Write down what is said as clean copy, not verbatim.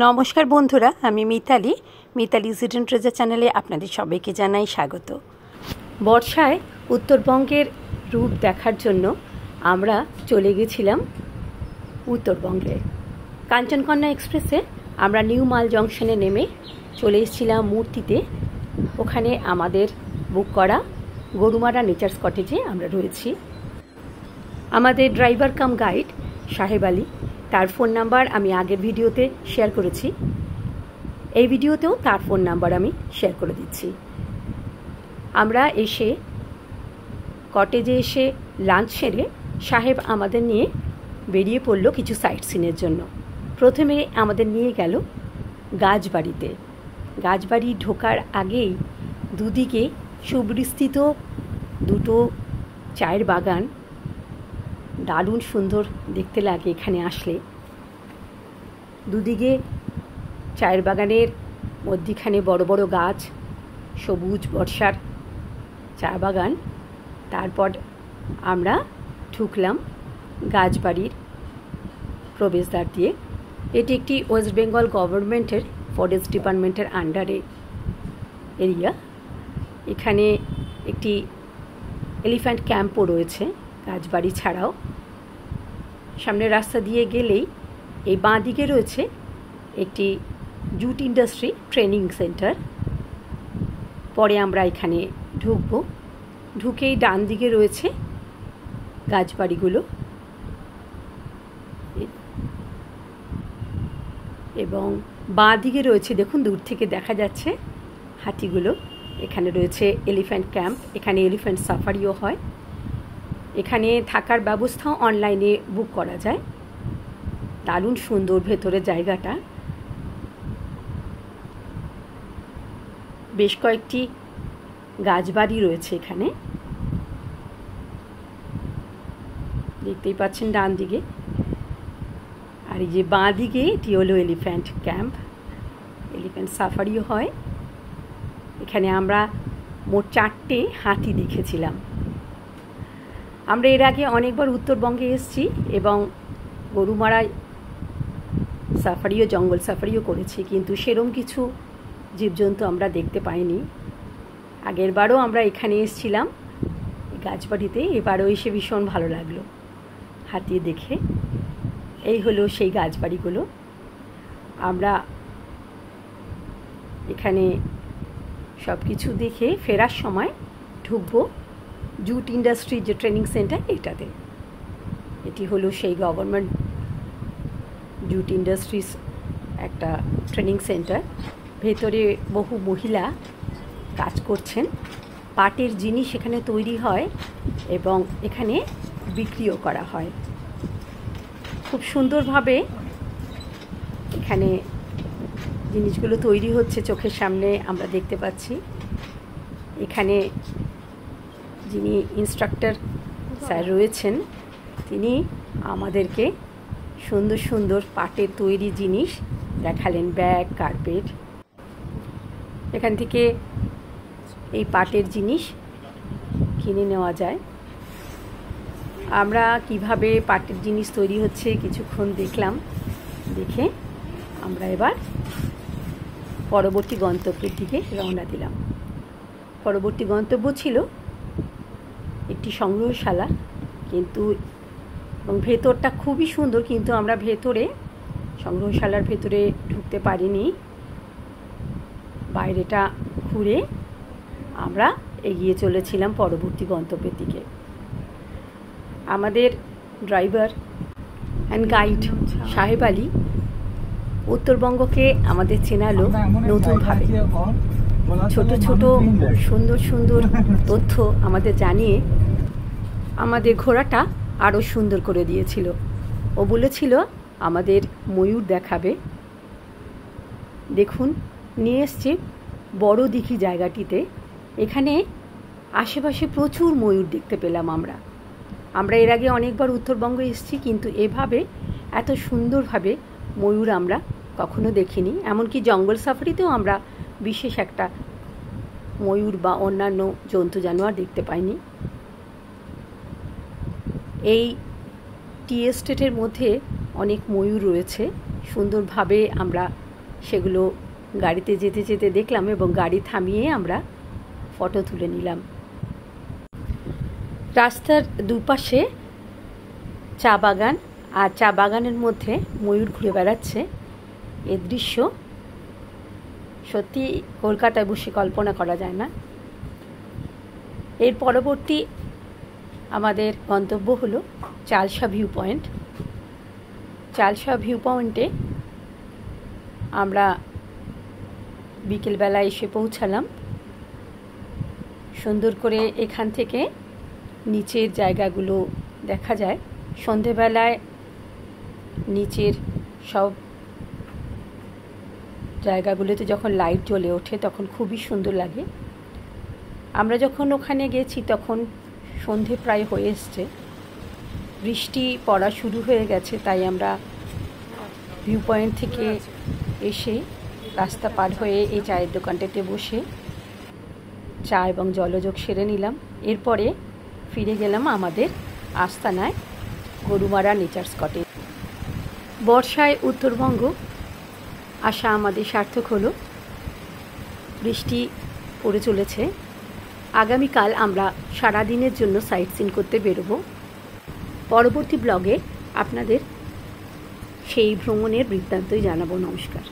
নমস্কার বন্ধুরা, আমি মিতালি হিডেন ট্রেজার চ্যানেলে আপনাদের সবাইকে জানাই স্বাগত। বর্ষায় উত্তরবঙ্গের রূপ দেখার জন্য আমরা চলে গেছিলাম উত্তরবঙ্গে। কাঞ্চনকন্যা এক্সপ্রেসে আমরা নিউ মাল জংশনে নেমে চলে এসেছিলাম মূর্তিতে। ওখানে আমাদের বুক করা গরুমারা নেচার্স কটেজে আমরা রয়েছি। আমাদের ড্রাইভার কাম গাইড সাহেব আলী, তার ফোন নাম্বার আমি আগের ভিডিওতে শেয়ার করেছি, এই ভিডিওতেও তার ফোন নাম্বার আমি শেয়ার করে দিচ্ছি। আমরা এসে কটেজে এসে লাঞ্চ সেরে সাহেব আমাদের নিয়ে বেরিয়ে পড়ল কিছু সাইট সিনের জন্য। প্রথমে আমাদের নিয়ে গেল গাছবাড়িতে। গাছবাড়ি ঢোকার আগেই দুদিকে সুবিস্তৃত দুটো চায়ের বাগান, দারুণ সুন্দর দেখতে লাগে এখানে আসলে। দুদিকে চায়ের বাগানের মধ্যিখানে বড় বড় গাছ, সবুজ বর্ষার চা বাগান। তারপর আমরা ঢুকলাম গাছবাড়ির প্রবেশদ্বার দিয়ে। এটি একটি ওয়েস্ট বেঙ্গল গভর্নমেন্টের ফরেস্ট ডিপার্টমেন্টের আন্ডারে এরিয়া। এখানে একটি এলিফ্যান্ট ক্যাম্পও রয়েছে গাছবাড়ি ছাড়াও। সামনের রাস্তা দিয়ে গেলেই এই বাঁ দিকে রয়েছে একটি জুট ইন্ডাস্ট্রি ট্রেনিং সেন্টার। পরে আমরা এখানে ঢুকব। ঢুকেই ডান দিকে রয়েছে গাছবাড়িগুলো এবং বাঁ দিকে রয়েছে, দেখুন দূর থেকে দেখা যাচ্ছে হাতিগুলো। এখানে রয়েছে এলিফ্যান্ট ক্যাম্প, এখানে এলিফ্যান্ট সাফারিও হয়। এখানে থাকার ব্যবস্থাও অনলাইনে বুক করা যায়। দারুণ সুন্দর ভেতরের জায়গাটা। বেশ কয়েকটি গাছবাড়ি রয়েছে এখানে, দেখতেই পাচ্ছেন ডান দিকে। আর এই যে বাঁ দিকে এটি হলো এলিফ্যান্ট ক্যাম্প, এলিফ্যান্ট সাফারিও হয়। এখানে আমরা মোট 4টে হাতি দেখেছিলাম। আমরা এর আগে অনেকবার উত্তরবঙ্গে এসেছি এবং গরুমারায় সাফারিও, জঙ্গল সাফারিও করেছি, কিন্তু সেরম কিছু জীবজন্তু আমরা দেখতে পাইনি। আগের বারও আমরা এখানে এসেছিলাম গাছবাড়িতে, এবারও এসে ভীষণ ভালো লাগলো হাতি দেখে। এই হলো সেই গাছবাড়িগুলো। আমরা এখানে সব কিছু দেখে ফেরার সময় ঢুকবো জুট ইন্ডাস্ট্রি যে ট্রেনিং সেন্টার, এটাতে। এটি হলো সেই গভর্নমেন্ট জুট ইন্ডাস্ট্রিজ একটা ট্রেনিং সেন্টার। ভেতরে বহু মহিলা কাজ করছেন। পাটের জিনিস এখানে তৈরি হয় এবং এখানে বিক্রিও করা হয়। খুব সুন্দরভাবে এখানে জিনিসগুলো তৈরি হচ্ছে, চোখের সামনে আমরা দেখতে পাচ্ছি। এখানে যিনি ইনস্ট্রাক্টর স্যার রয়েছেন, তিনি আমাদেরকে সুন্দর সুন্দর পাটের তৈরি জিনিস দেখালেন, ব্যাগ, কার্পেট। এখান থেকে এই পাটের জিনিস কিনে নেওয়া যায়। আমরা কিভাবে পাটের জিনিস তৈরি হচ্ছে কিছুক্ষণ দেখলাম। দেখে আমরা এবার পরবর্তী গন্তব্যের দিকে রওনা দিলাম। পরবর্তী গন্তব্য ছিল একটি সংগ্রহশালা, কিন্তু এবং ভেতরটা খুবই সুন্দর, কিন্তু আমরা ভেতরে সংগ্রহশালার ভেতরে ঢুকতে পারিনি। বাইরেটা ঘুরে আমরা এগিয়ে চলেছিলাম পরবর্তী গন্তব্যের দিকে। আমাদের ড্রাইভার অ্যান্ড গাইড সাহেব আলী উত্তরবঙ্গকে আমাদের চেনালো নতুনভাবে। ছোট ছোট সুন্দর সুন্দর তথ্য আমাদের জানিয়ে আমাদের ঘোরাটা আরও সুন্দর করে দিয়েছিল। ও বলেছিল আমাদের ময়ূর দেখাবে। দেখুন, নিয়ে এসছে বড় দিঘি জায়গাটিতে। এখানে আশেপাশে প্রচুর ময়ূর দেখতে পেলাম আমরা। এর আগে অনেকবার উত্তরবঙ্গ এসেছি, কিন্তু এভাবে এত সুন্দরভাবে ময়ূর আমরা কখনো দেখিনি। এমনকি জঙ্গল সাফারিতেও আমরা বিশেষ একটা ময়ূর বা অন্যান্য জন্তু জানোয়ার দেখতে পাইনি। এই টি এস্টেটের মধ্যে অনেক ময়ূর রয়েছে, সুন্দরভাবে আমরা সেগুলো গাড়িতে যেতে যেতে দেখলাম এবং গাড়ি থামিয়ে আমরা ফটো তুলে নিলাম। রাস্তার দুপাশে চা বাগান, আর চা বাগানের মধ্যে ময়ূর ঘুরে বেড়াচ্ছে। এর দৃশ্য সত্যি কলকাতায় বসে কল্পনা করা যায় না। এর পরবর্তী আমাদের গন্তব্য হলো Chalsa view point. Chalsa view পয়েন্টে আমরা বিকেলবেলা এসে পৌঁছালাম। সুন্দর করে এখান থেকে নিচের জায়গাগুলো দেখা যায়। সন্ধেবেলায় নিচের সব জায়গাগুলোতে যখন লাইট জ্বলে ওঠে তখন খুবই সুন্দর লাগে। আমরা যখন ওখানে গেছি তখন সন্ধে প্রায় হয়ে এসছে, বৃষ্টি পড়া শুরু হয়ে গেছে, তাই আমরা ভিউ পয়েন্ট থেকে এসে রাস্তা পার হয়ে এই চায়ের দোকানটাতে বসে চা এবং জলযোগ সেরে নিলাম। এরপরে ফিরে গেলাম আমাদের আস্তানায়, গরুমারা নেচার স্পটে। বর্ষায় উত্তরবঙ্গ আসা আমাদের সার্থক হলো। বৃষ্টি পড়ে চলেছে। আগামীকাল আমরা সারাদিনের জন্য সাইট সিন করতে বেরোবো। পরবর্তী ব্লগে আপনাদের সেই ভ্রমণের বৃত্তান্তই জানাবো। নমস্কার।